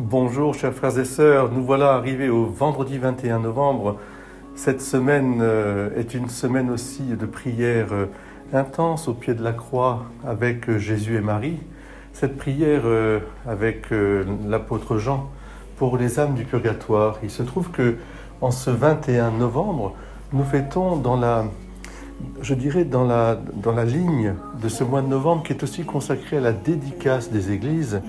Bonjour chers frères et sœurs, nous voilà arrivés au vendredi 21 novembre. Cette semaine est une semaine aussi de prière intense au pied de la croix avec Jésus et Marie. Cette prière avec l'apôtre Jean pour les âmes du purgatoire. Il se trouve que en ce 21 novembre, nous fêtons dans la ligne de ce mois de novembre qui est aussi consacré à la dédicace des églises.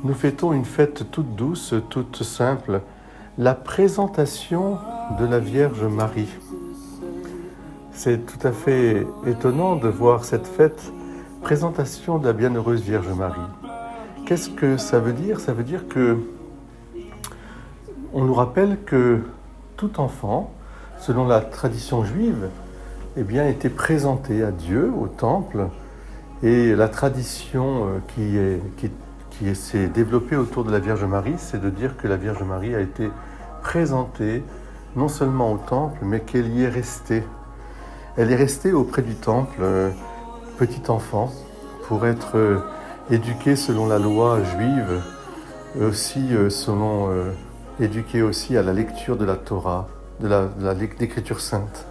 Nous fêtons une fête toute douce, toute simple, la présentation de la Vierge Marie. C'est tout à fait étonnant de voir cette fête, présentation de la bienheureuse Vierge Marie. Qu'est-ce que ça veut dire ? Ça veut dire que on nous rappelle que tout enfant, selon la tradition juive, était présenté à Dieu au temple, et la tradition qui s'est développée autour de la Vierge Marie, c'est de dire que la Vierge Marie a été présentée non seulement au temple, mais qu'elle y est restée. Elle est restée auprès du temple, petit enfant, pour être éduquée selon la loi juive, aussi éduquée aussi à la lecture de la Torah, de l'écriture sainte.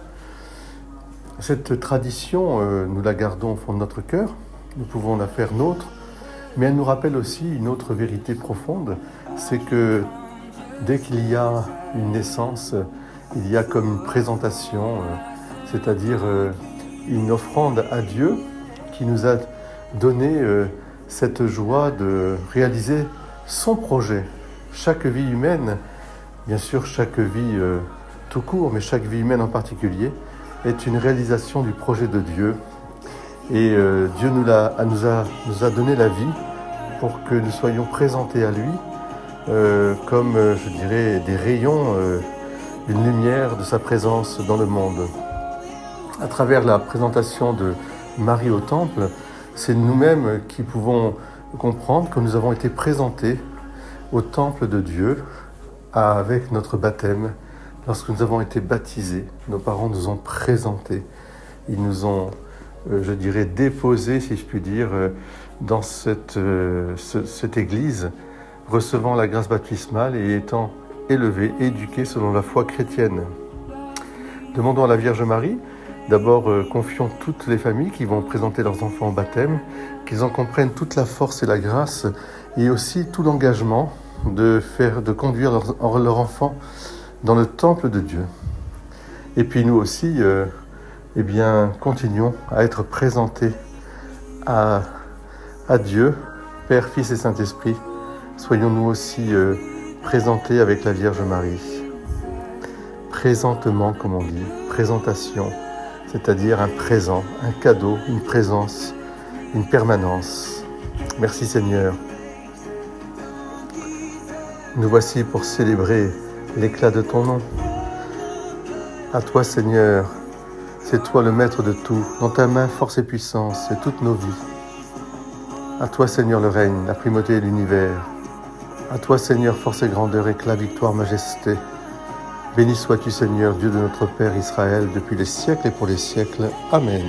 Cette tradition, nous la gardons au fond de notre cœur, nous pouvons la faire nôtre, mais elle nous rappelle aussi une autre vérité profonde, c'est que dès qu'il y a une naissance, il y a comme une présentation, c'est-à-dire une offrande à Dieu qui nous a donné cette joie de réaliser son projet. Chaque vie humaine, bien sûr chaque vie tout court, mais chaque vie humaine en particulier, est une réalisation du projet de Dieu. Et Dieu nous a donné la vie pour que nous soyons présentés à lui comme, des rayons, une lumière de sa présence dans le monde. À travers la présentation de Marie au temple, c'est nous-mêmes qui pouvons comprendre que nous avons été présentés au temple de Dieu avec notre baptême. Lorsque nous avons été baptisés, nos parents nous ont présentés. Ils nous ont, déposés, si je puis dire, dans cette église, recevant la grâce baptismale et étant élevés, éduqués selon la foi chrétienne. Demandons à la Vierge Marie, d'abord confions toutes les familles qui vont présenter leurs enfants au baptême, qu'ils en comprennent toute la force et la grâce, et aussi tout l'engagement de conduire leurs enfants dans le temple de Dieu. Et puis nous aussi, continuons à être présentés à Dieu, Père, Fils et Saint-Esprit. Soyons nous aussi présentés avec la Vierge Marie. Présentement, comme on dit, présentation, c'est-à-dire un présent, un cadeau, une présence, une permanence. Merci Seigneur. Nous voici pour célébrer l'éclat de ton nom. À toi Seigneur, c'est toi le maître de tout, dans ta main force et puissance et toutes nos vies. À toi Seigneur le règne, la primauté de l'univers. À toi Seigneur force et grandeur, éclat, victoire, majesté. Béni sois-tu Seigneur, Dieu de notre Père Israël, depuis les siècles et pour les siècles. Amen.